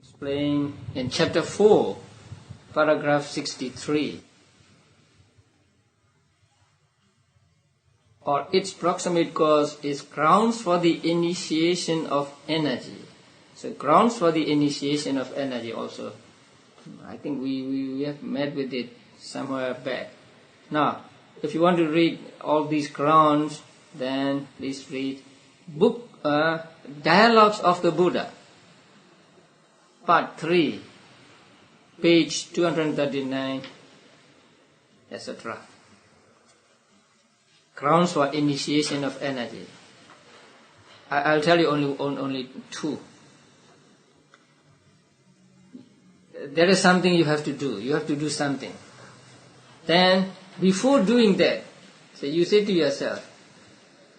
explained in chapter 4, paragraph 63. Or its proximate cause is grounds for the initiation of energy. So grounds for the initiation of energy also. I think we have met with it somewhere back. Now, if you want to read all these grounds, then please read book Dialogues of the Buddha, part 3, page 239, etc. Grounds for initiation of energy. I'll tell you only two. There is something you have to do. You have to do something. Then, before doing that, so you say to yourself,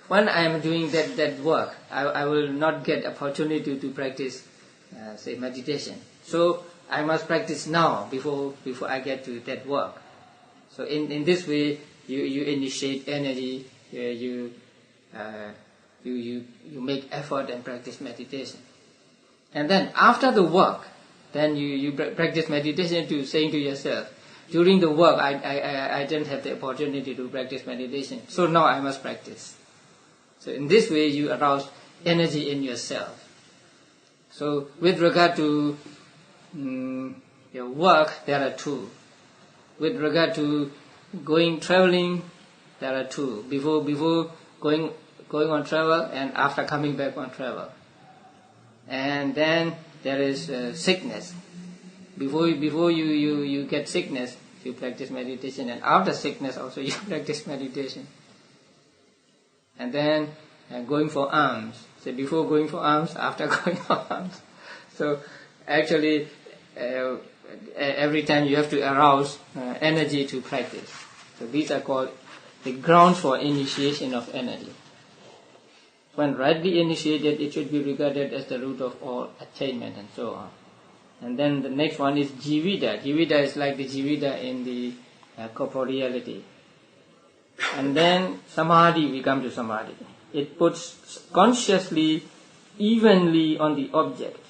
when I am doing that work, I will not get opportunity to practice, say, meditation. So, I must practice now before I get to that work. So, in this way, you initiate energy, you make effort and practice meditation. And then, after the work, then you practice meditation to saying to yourself, during the work, I didn't have the opportunity to practice meditation, so now I must practice. So in this way, you arouse energy in yourself. So with regard to your work, there are two. With regard to traveling, there are two. Before going on travel and after coming back on travel. And then there is sickness. Before you get sickness, you practice meditation, and after sickness also you practice meditation. And then going for alms. So before going for alms, after going for alms. So actually every time you have to arouse energy to practice. So these are called the grounds for initiation of energy. When rightly initiated, it should be regarded as the root of all attainment and so on. And then the next one is jivita. Jivita is like the jivita in the corporeality. And then samadhi, we come to samadhi. It puts consciously evenly on the object,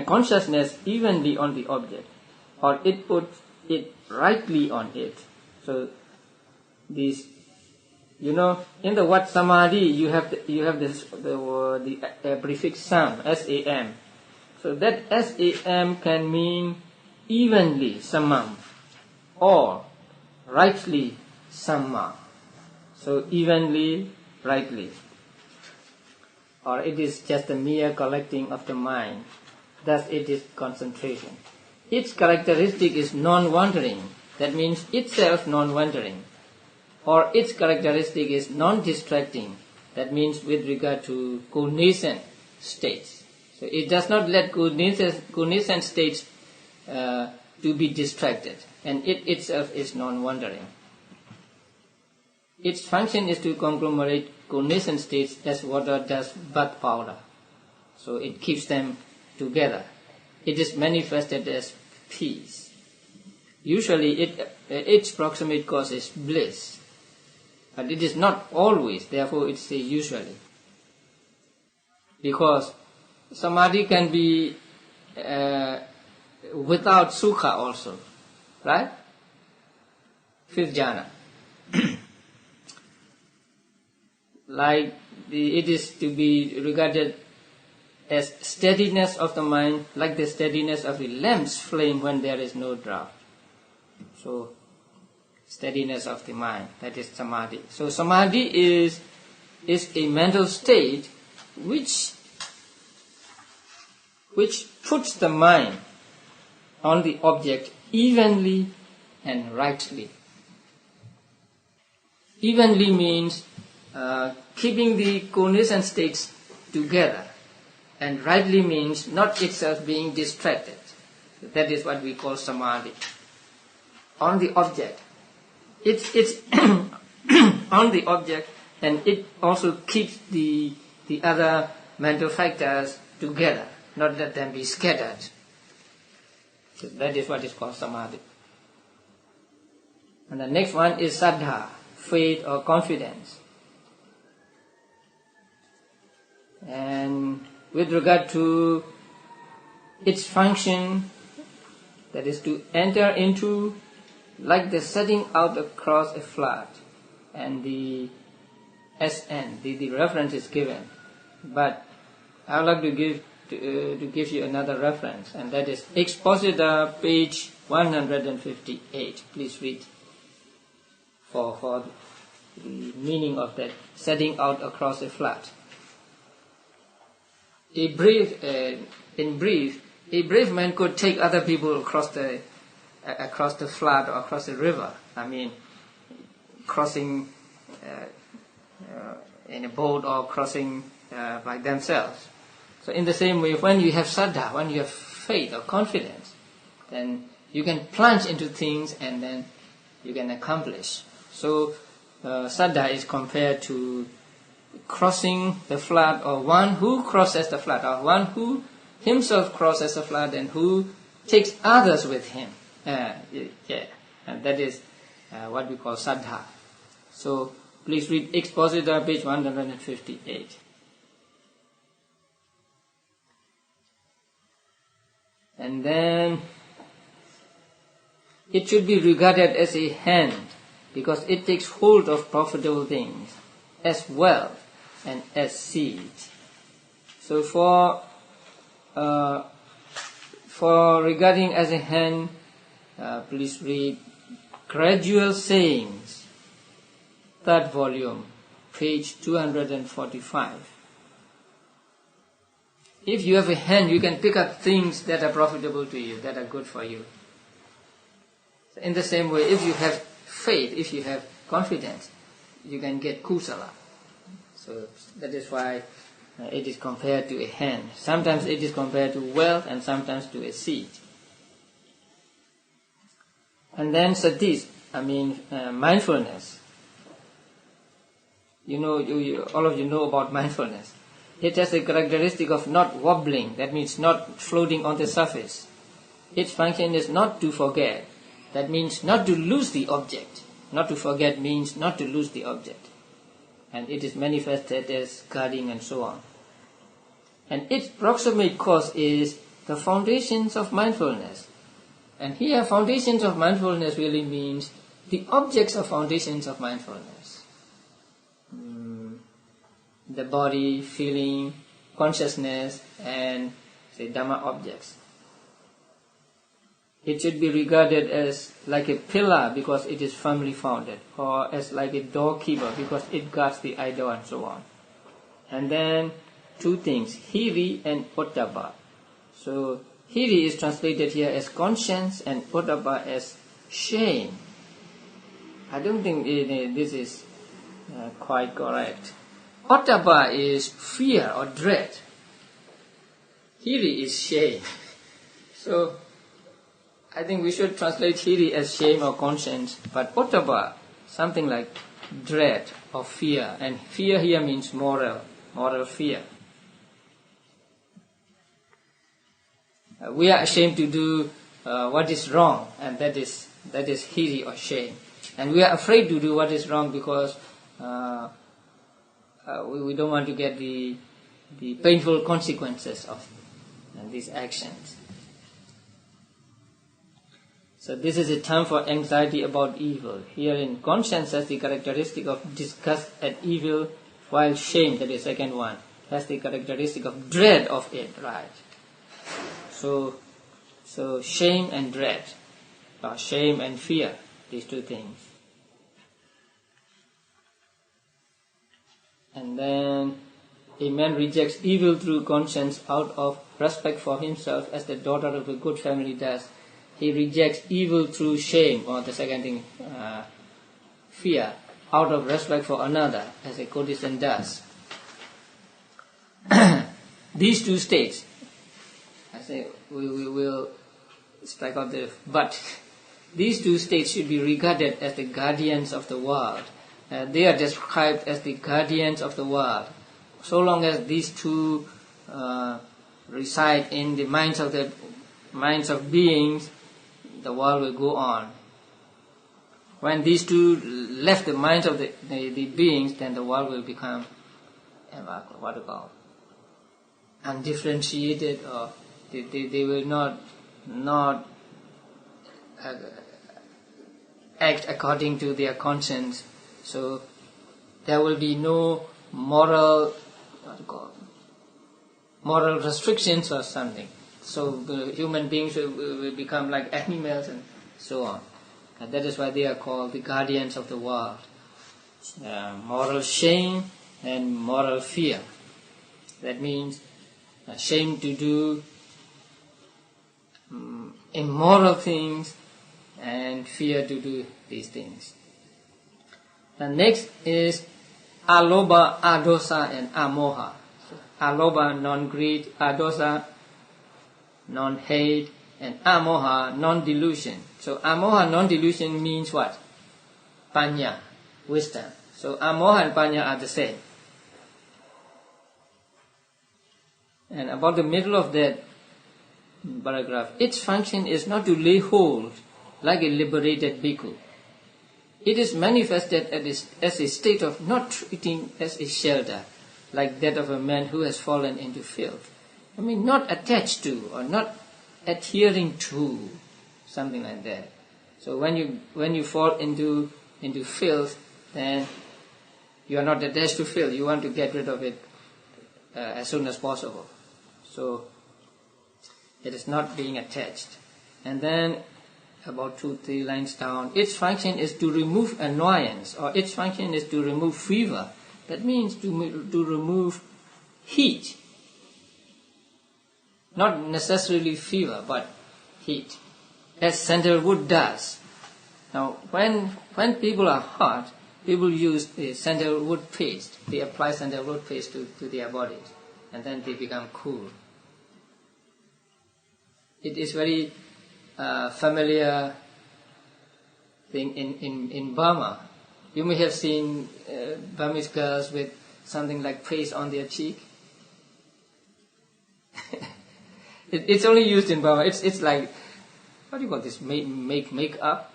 consciousness evenly on the object, or it puts it rightly on it. So these, in the word samadhi, you have the prefix sam, S-A-M. So that S-A-M can mean evenly, samam, or rightly, samma. So evenly, rightly. Or it is just a mere collecting of the mind. Thus it is concentration. Its characteristic is non-wandering. That means itself non-wandering. Or its characteristic is non-distracting. That means with regard to cognizant states. So it does not let cognizant states to be distracted. And it itself is non-wandering. Its function is to conglomerate cognizant states as water does bath powder. So it keeps them together. It is manifested as peace. Usually its proximate cause is bliss. But it is not always, therefore it says usually. Because samadhi can be without sukha also. Right? Fifth jhana. Like it is to be regarded as steadiness of the mind, like the steadiness of the lamp's flame when there is no draught. So, steadiness of the mind, that is samadhi. So samadhi is a mental state which puts the mind on the object evenly and rightly. Evenly means keeping the cognizant states together, and rightly means not itself being distracted. So that is what we call samadhi. On the object. It's on the object, and it also keeps the other mental factors together, not let them be scattered. So that is what is called samadhi. And the next one is saddha, faith or confidence. And with regard to its function, that is to enter into, like the setting out across a flood, and the SN, the reference is given. But I would like to give you another reference, and that is Expositor, page 158. Please read for the meaning of that setting out across a flood. In brief, a brave man could take other people across the flood or across the river. I mean, crossing in a boat or crossing by themselves. So in the same way, when you have saddha, when you have faith or confidence, then you can plunge into things and then you can accomplish. So saddha is compared to crossing the flood, or one who crosses the flood, or one who himself crosses the flood and who takes others with him. And that is what we call saddha. So please read Expositor, page 158. And then it should be regarded as a hand, because it takes hold of profitable things as wealth and as seed. So for regarding as a hand, please read Gradual Sayings, 3rd volume, page 245. If you have a hand, you can pick up things that are profitable to you, that are good for you. So in the same way, if you have faith, if you have confidence, you can get kusala. So that is why it is compared to a hand. Sometimes it is compared to wealth and sometimes to a seed. And then sati, mindfulness. You know, all of you know about mindfulness. It has a characteristic of not wobbling, that means not floating on the surface. Its function is not to forget, that means not to lose the object. Not to forget means not to lose the object. And it is manifested as guarding and so on. And its proximate cause is the foundations of mindfulness. And here foundations of mindfulness really means the objects of foundations of mindfulness. The body, feeling, consciousness, and say Dhamma objects. It should be regarded as like a pillar because it is firmly founded, or as like a doorkeeper because it guards the idol and so on. And then two things, hiri and ottappa. So hiri is translated here as conscience and ottappa as shame. I don't think this is quite correct. Ottappa is fear or dread. Hiri is shame. So I think we should translate hiri as shame or conscience, but ottappa, something like dread or fear. And fear here means moral fear. We are ashamed to do what is wrong, and that is hiri or shame. And we are afraid to do what is wrong because we don't want to get the painful consequences of these actions. So this is a term for anxiety about evil. Herein, conscience has the characteristic of disgust at evil, while shame, that is second one, has the characteristic of dread of it, right? So shame and dread, or shame and fear, these two things. And then a man rejects evil through conscience out of respect for himself, as the daughter of a good family does. He rejects evil through shame, or the second thing, fear, out of respect for another, as a courtesan does. These two states, I say we will strike out the but. These two states should be regarded as the guardians of the world. They are described as the guardians of the world. So long as these two reside in the minds of beings, the world will go on. When these two left the minds of the beings, then the world will become undifferentiated or They will not act according to their conscience. So there will be no moral restrictions or something. So the human beings will become like animals and so on. And that is why they are called the guardians of the world. Moral shame and moral fear. That means shame to do immoral things and fear to do these things. The next is aloba, adosa and amoha. So, aloba, non-greed, adosa, non-hate, and amoha, non-delusion. So amoha, non-delusion means what? Panya, wisdom. So amoha and panya are the same. And about the middle of that paragraph, its function is not to lay hold like a liberated bhikkhu. It is manifested as a state of not treating as a shelter, like that of a man who has fallen into filth. I mean, not attached to or not adhering to, something like that. So when you fall into filth, then you are not attached to filth. You want to get rid of it as soon as possible. So it is not being attached. And then about 2-3 lines down, its function is to remove annoyance, or its function is to remove fever. That means to remove heat. Not necessarily fever, but heat, as sandalwood does. Now, when people are hot, people use the sandalwood paste. They apply sandalwood paste to their bodies, and then they become cool. It is very familiar thing in Burma. You may have seen Burmese girls with something like paste on their cheek. It's only used in Burma. It's like, what do you call this? Make up?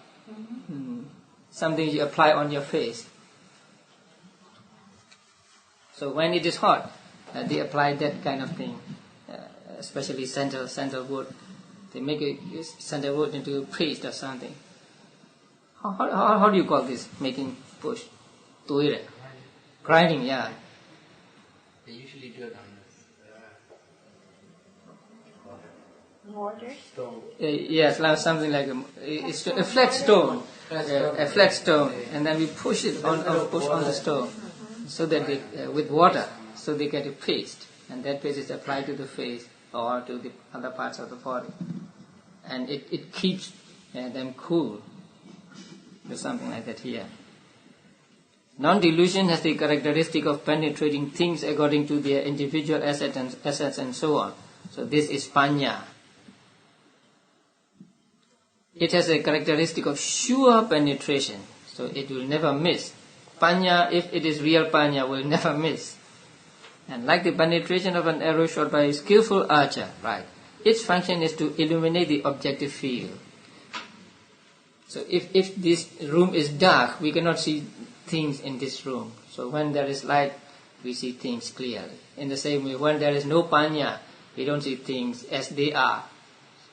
Something you apply on your face. So when it is hot, they apply that kind of thing, especially sandalwood. They make sandalwood into paste or something. How do you call this? Making push? Tuire. Grinding, yeah. They usually do it on mortar? stone. Yes, like something like a flat stone. A flat stone. And then we push it on the stone, so that with water, so they get a paste. And that paste is applied to the face or to the other parts of the body. And it keeps them cool. There's something like that here. Non-delusion has the characteristic of penetrating things according to their individual assets and so on. So this is panya. It has a characteristic of sure penetration. So it will never miss. Panya, if it is real panya, will never miss. And like the penetration of an arrow shot by a skillful archer, right? Its function is to illuminate the objective field. So if this room is dark, we cannot see things in this room. So when there is light, we see things clearly. In the same way, when there is no panya, we don't see things as they are.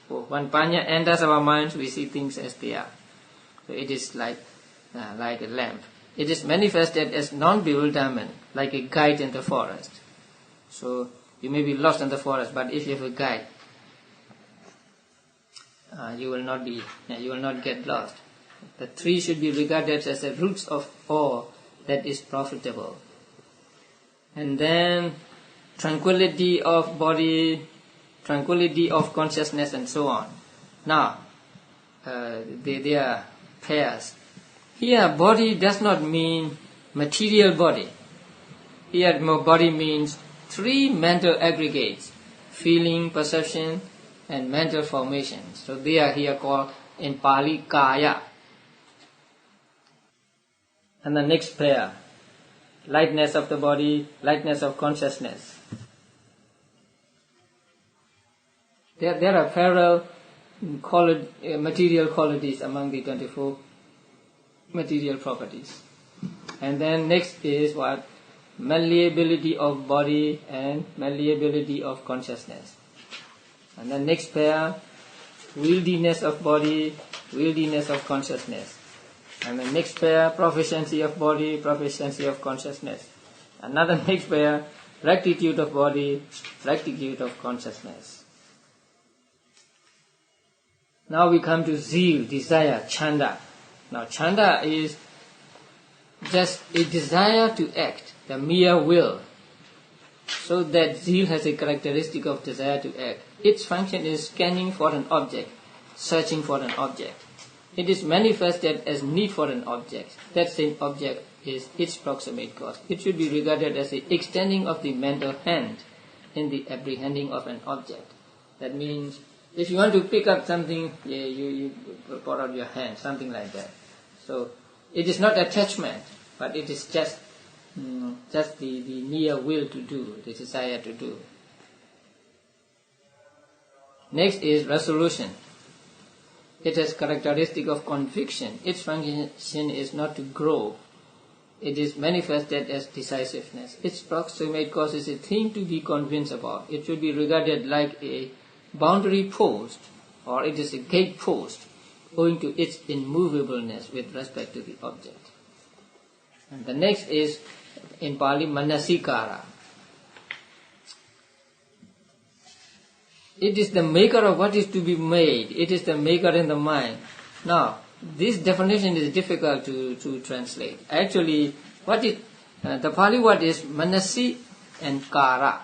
So when panya enters our minds, we see things as they are. So it is like a lamp. It is manifested as non-bewilderment, like a guide in the forest. So you may be lost in the forest, but if you have a guide, you will not get lost. The tree should be regarded as the roots of all that is profitable. And then tranquility of body, tranquility of consciousness, and so on. Now, they are pairs. Here, body does not mean material body. Here, body means 3 mental aggregates: feeling, perception, and mental formations. So they are here called in Pali kaya. And the next pair, lightness of the body, lightness of consciousness. There are parallel material qualities among the 24 material properties. And then next is what? Malleability of body and malleability of consciousness. And the next pair, wieldiness of body, wieldiness of consciousness. And the next pair, proficiency of body, proficiency of consciousness. Another next pair, rectitude of body, rectitude of consciousness. Now we come to zeal, desire, chanda. Now chanda is just a desire to act, the mere will. So that zeal has a characteristic of desire to act. Its function is scanning for an object, searching for an object. It is manifested as need for an object. That same object is its proximate cause. It should be regarded as the extending of the mental hand in the apprehending of an object. That means if you want to pick up something, you put out your hand, something like that. So it is not attachment, but it is just the mere will to do, the desire to do. Next is resolution. It has characteristic of conviction. Its function is not to grow. It is manifested as decisiveness. Its proximate cause is a thing to be convinced about. It should be regarded like a boundary post, or it is a gate post, owing to its immovableness with respect to the object. And the next is, in Pali, manasikara. It is the maker of what is to be made. It is the maker in the mind. Now, this definition is difficult to translate. Actually, the Pali word is manasi and kara.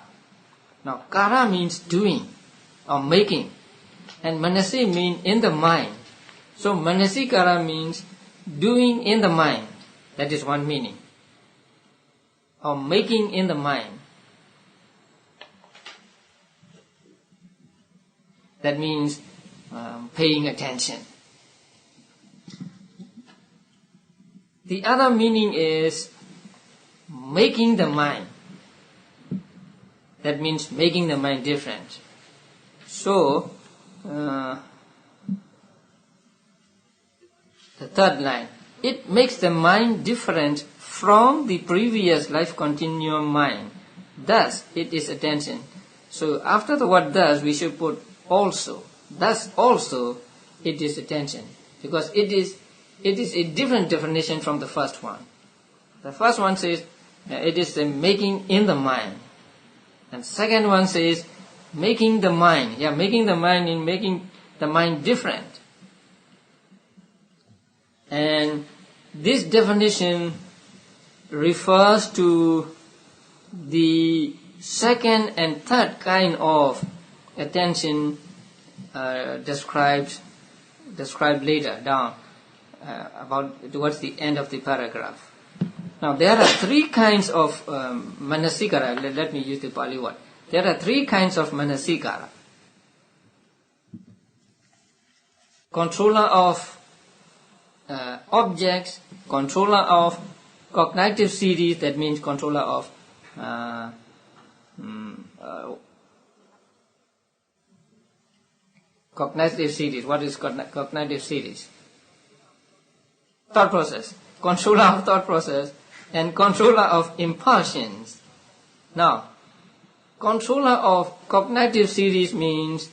Now, kara means doing or making, and manasi means in the mind. So, manasikara means doing in the mind. That is one meaning. Or making in the mind. That means paying attention. The other meaning is making the mind. That means making the mind different. So, the third line, it makes the mind different from the previous life continuum mind. Thus, it is attention. So, after the word thus, we should put also. Thus also, it is attention. Because it is a different definition from the first one. The first one says it is the making in the mind. And second one says making the mind. Yeah, making the mind in making the mind different. And this definition refers to the second and third kind of attention described later down about towards the end of the paragraph. Now there are three kinds of manasikara. Let me use the Pali word. There are three kinds of manasikara. Controller of objects, controller of cognitive series, that means controller of cognitive series. What is cognitive series? Thought process. Controller of thought process and controller of impulsions. Now, controller of cognitive series means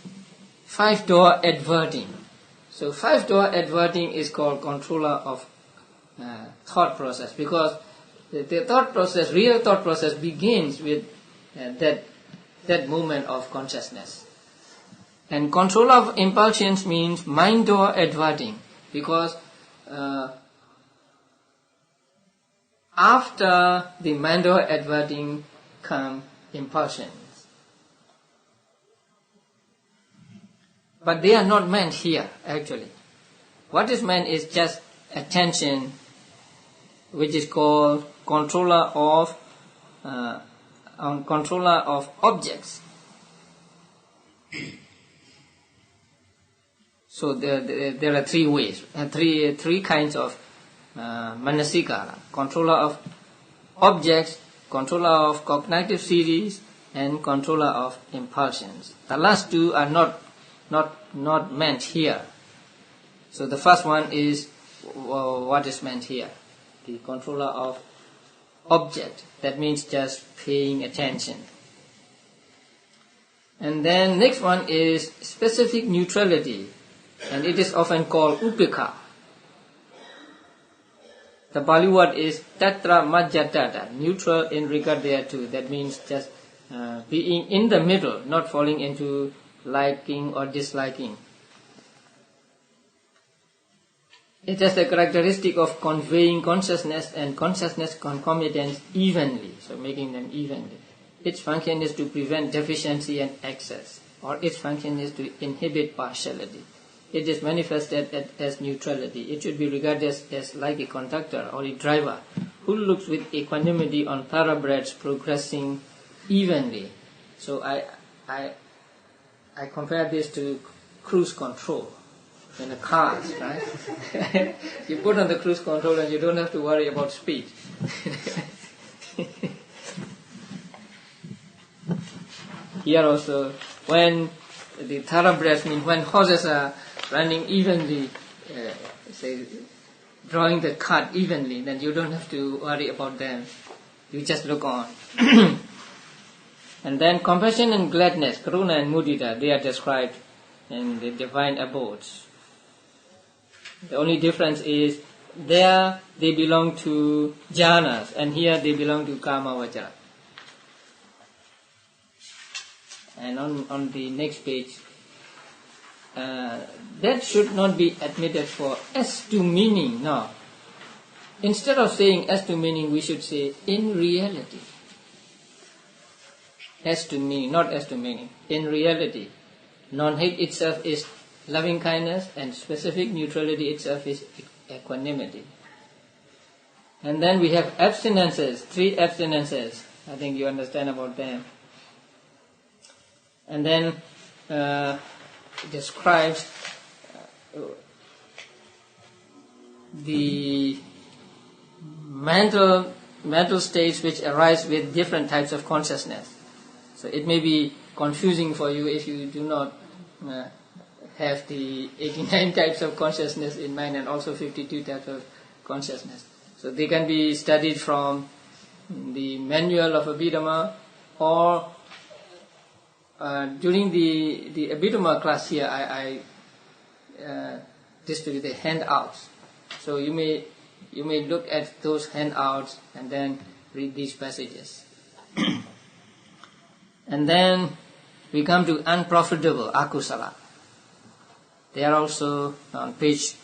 five-door adverting. So five-door adverting is called controller of thought process, because the thought process, real thought process, begins with that moment of consciousness. And control of impulsions means mind door adverting, because after the mind door adverting come impulsions. But they are not meant here, actually. What is meant is just attention, which is called controller of objects. So there are three ways, three kinds of manasikara: controller of objects, controller of cognitive series, and controller of impulsions. The last two are not meant here. So the first one is what is meant here: the controller of object. That means just paying attention. And then next one is specific neutrality, and it is often called upekha. The Pali word is tatra majjatata, neutral in regard thereto. That means just being in the middle, not falling into liking or disliking. It has the characteristic of conveying consciousness and consciousness concomitance evenly, so making them evenly. Its function is to prevent deficiency and excess, or its function is to inhibit partiality. It is manifested as neutrality. It should be regarded as like a conductor or a driver who looks with equanimity on thoroughbreds progressing evenly. So I compare this to cruise control in the cars, right? You put on the cruise control and you don't have to worry about speed. Here also, when the thoroughbreds, mean when horses are running evenly, say drawing the cart evenly, then you don't have to worry about them. You just look on. And then compassion and gladness, karuna and mudita, they are described in the divine abodes. The only difference is there they belong to jhanas, and here they belong to kama vajra. And on the next page, that should not be admitted for as to meaning. No. Instead of saying as to meaning, we should say in reality. As to meaning, not as to meaning. In reality. Non-hate itself is loving kindness, and specific neutrality itself is equanimity. And then we have abstinences, 3 abstinences. I think you understand about them. And then it describes the mental states which arise with different types of consciousness. So it may be confusing for you if you do not have the 89 types of consciousness in mind and also 52 types of consciousness. So they can be studied from the manual of Abhidhamma, or during the Abhidhamma class here, I distribute the handouts. So you may look at those handouts and then read these passages. And then we come to unprofitable akusala. They are also on page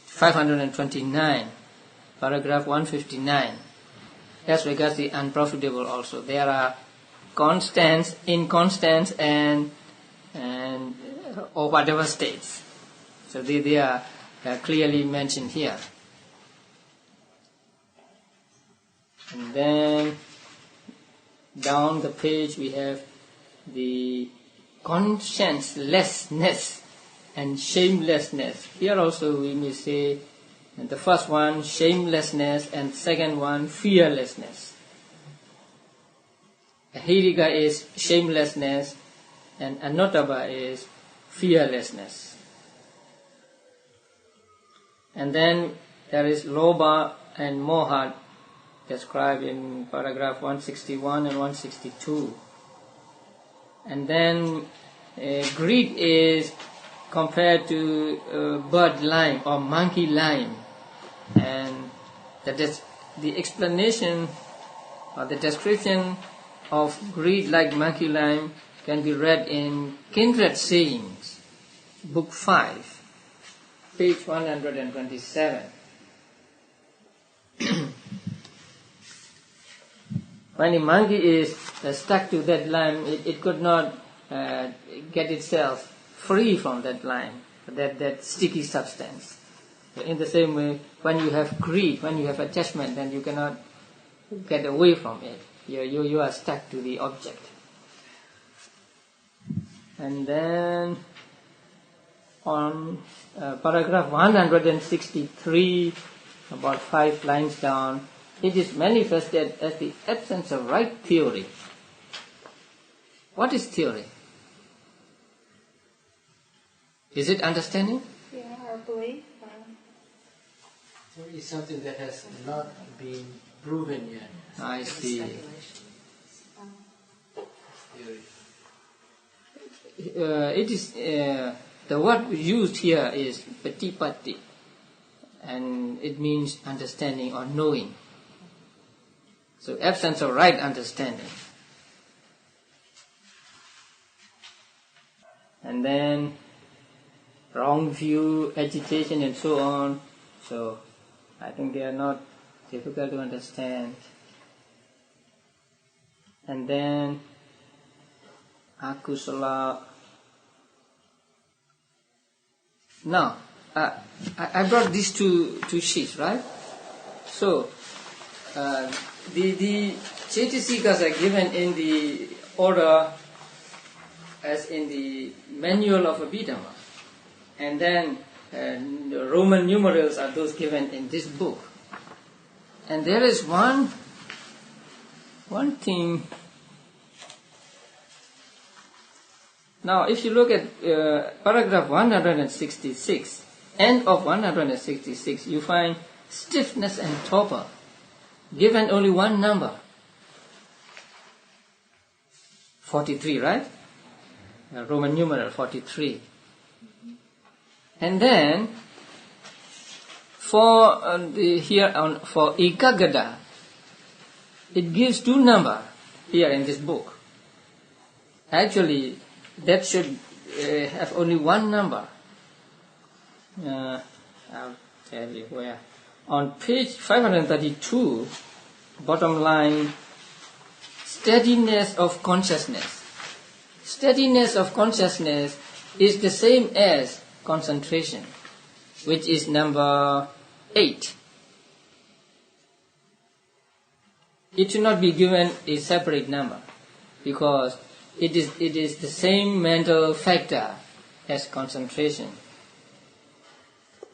529, paragraph 159. As regards the unprofitable also, there are constants, inconstants, and or whatever states. So they are clearly mentioned here. And then down the page we have the consciencelessness and shamelessness. Here also we may say the first one shamelessness and second one fearlessness. Ahirika is shamelessness and Anotaba is fearlessness. And then there is Lobha and Moha described in paragraph 161 and 162. And then greed is compared to bird lime or monkey lime, and that is the explanation or the description of greed like monkey lime can be read in Kindred Sayings, book 5, page 127. When a monkey is stuck to that lime, it could not get itself free from that lime, that sticky substance. In the same way, when you have greed, when you have attachment, then you cannot get away from it. You are stuck to the object. And then on paragraph 163, about 5 lines down, it is manifested as the absence of right theory. What is theory? Is it understanding? Yeah, or belief. Theory is something that has not been proven yet. I see. Theory. it is the word used here is patipatti, and it means understanding or knowing. So absence of right understanding. And then wrong view, agitation, and so on. So I think they are not difficult to understand. And then akusala. Now I brought these two sheets, right? So the Cetasikas are given in the order as in the manual of Abhidhamma, and then the Roman numerals are those given in this book. And there is one thing. Now, if you look at paragraph 166, end of 166, you find stiffness and torpor, given only one number, 43, right? Roman numeral 43. And then for for Ekagada, it gives two numbers here in this book. Actually, that should have only one number. I'll tell you where. On page 532, bottom line, steadiness of consciousness. Steadiness of consciousness is the same as concentration, which is number 8. It should not be given a separate number, because it is the same mental factor as concentration.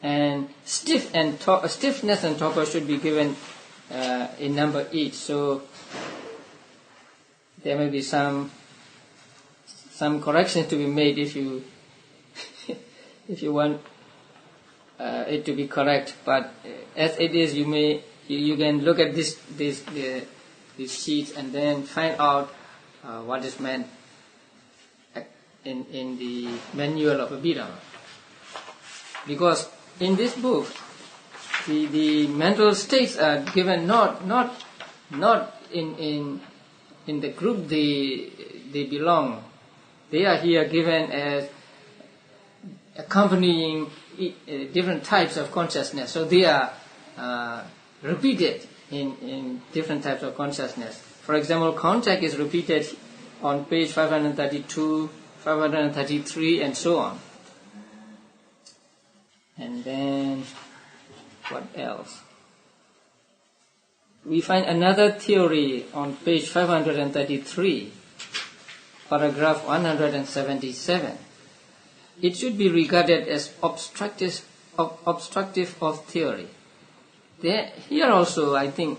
And stiffness and torpor should be given a number each. So there may be some corrections to be made if you if you want it to be correct. But as it is, you can look at these sheets and then find out what is meant in the manual of Abhidhamma. Because in this book, the mental states are given not in the group they belong. They are here given as accompanying different types of consciousness. So they are repeated in different types of consciousness. For example, contact is repeated on page 532, 533, and so on. And then, what else? We find another theory on page 533, paragraph 177. It should be regarded as obstructive of theory. Here also, I think,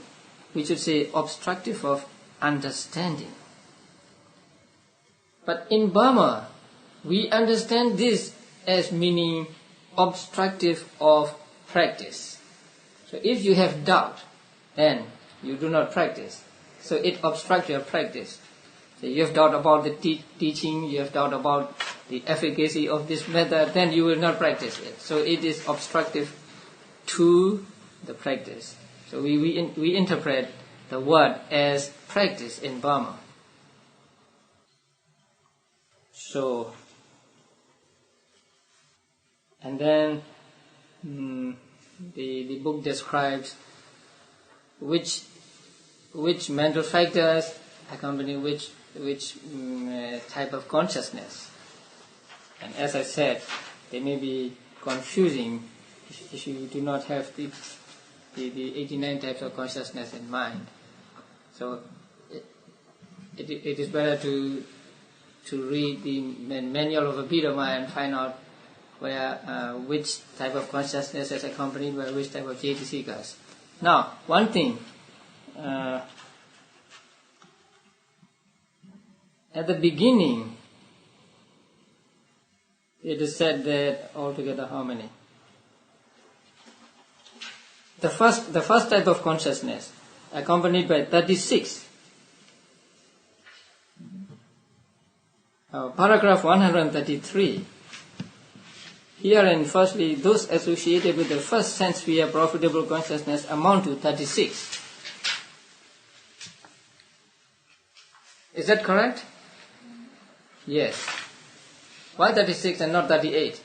we should say obstructive of understanding. But in Burma, we understand this as meaning obstructive of practice. So if you have doubt, then you do not practice. So it obstructs your practice. So you have doubt about the teaching, you have doubt about the efficacy of this method, then you will not practice it. So it is obstructive to the practice. So we interpret the word as practice in Burma. So, and then the book describes which mental factors accompany which type of consciousness. And as I said, they may be confusing if you do not have the 89 types of consciousness in mind. So it is better to read the manual of Abhidhamma and find out where which type of consciousness is accompanied by which type of Cetasikas. Now, one thing, at the beginning, it is said that altogether how many? The first type of consciousness, accompanied by 36. Paragraph 133. Herein, firstly, those associated with the first sense sphere profitable consciousness amount to 36. Is that correct? Yes. Why 36 and not 38?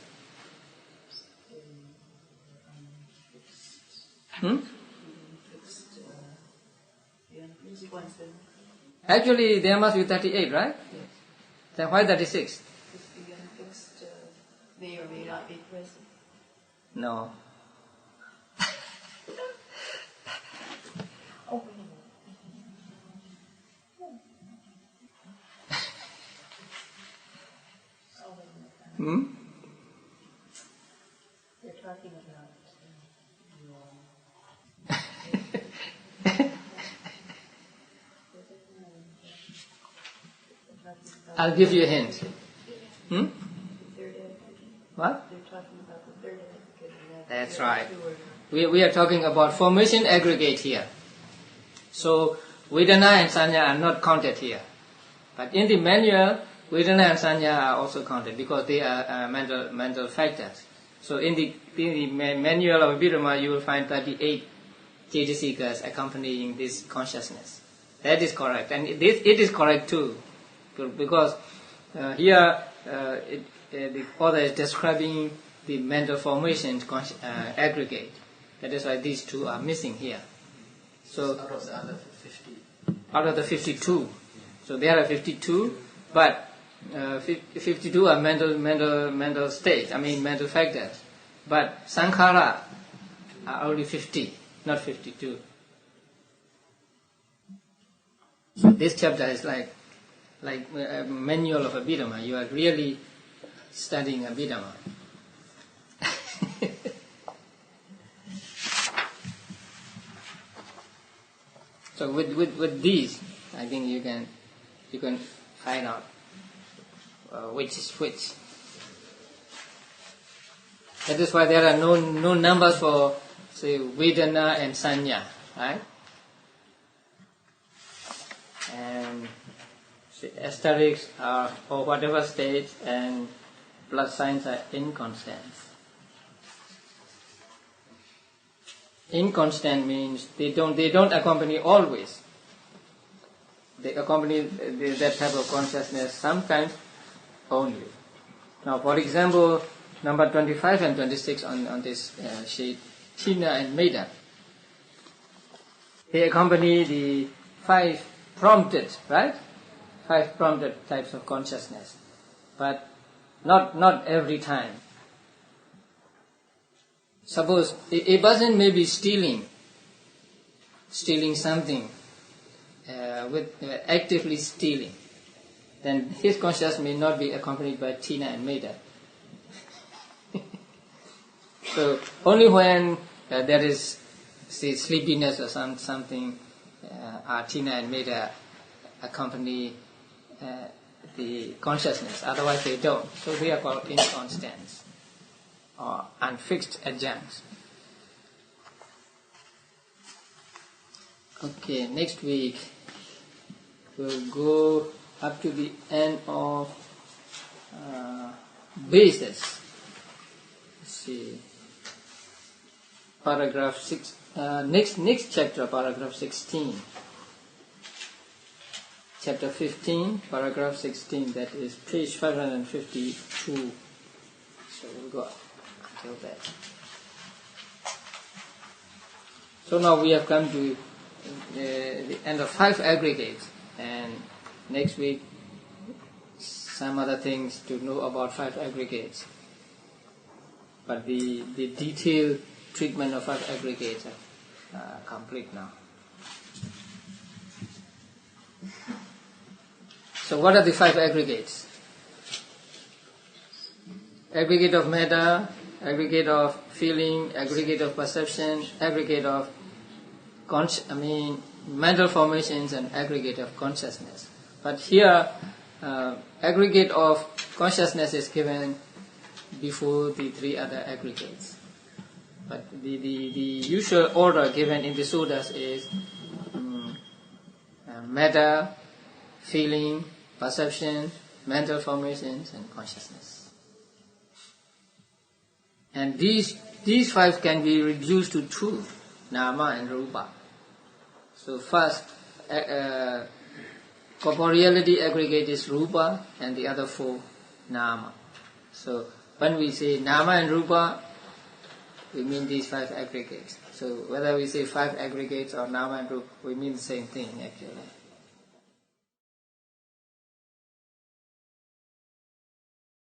Actually, there must be 38, right? Yes. Then why 36? The unfixed may or may not be present. No. Oh, wait a minute. You're talking about I'll give you a hint. the third advocate. What? They're talking about the third advocate. That's right. We are talking about formation aggregate here. So Vedana and Sanya are not counted here. But in the manual, Vedana and Sanya are also counted because they are mental factors. So in the manual of Abhidhamma, you will find 38 Cetasikas accompanying this consciousness. That is correct. And it is correct too. Because here the author is describing the mental formation aggregate. That is why these two are missing here. So Out of the other 50. out of the 52. So there are 52, but 52 are mental states, mental factors. But sankhara are only 50, not 52. So this chapter is like a manual of Abhidhamma. You are really studying Abhidhamma. So with these, I think you can find out which is which. That is why there are no numbers for, say, Vedana and Sanya, right? And asterisks are for whatever stage, and plus signs are inconstant. Inconstant means they don't accompany always. They accompany that type of consciousness sometimes only. Now, for example, number 25 and 26 on this sheet, Tina and Meda. They accompany the 5 prompted, right? 5 prompted types of consciousness, but not every time. Suppose a person may be stealing something, actively stealing, then his consciousness may not be accompanied by Tina and Meda. So only when there is, say, sleepiness or something, are Tina and Meda accompany the consciousness. Otherwise they don't. So they are called inconstants or unfixed adjuncts. Okay, next week we'll go up to the end of basis. Let's see. Paragraph 6. Next chapter, paragraph 16. Chapter 15, paragraph 16. That is page 552. So we'll go until that. So now we have come to the end of 5 aggregates, and next week some other things to know about 5 aggregates. But the detailed treatment of 5 aggregates are complete now. So what are the 5 aggregates? Aggregate of metta, aggregate of feeling, aggregate of perception, aggregate of mental formations, and aggregate of consciousness. But here, aggregate of consciousness is given before the 3 other aggregates. But the usual order given in the sutras is metta, feeling, perception, mental formations and consciousness. And these five can be reduced to two, nama and rupa. So first, corporeality aggregate is rupa, and the other four, nama. So when we say nama and rupa, we mean these five aggregates. So whether we say five aggregates or nama and rupa, we mean the same thing actually.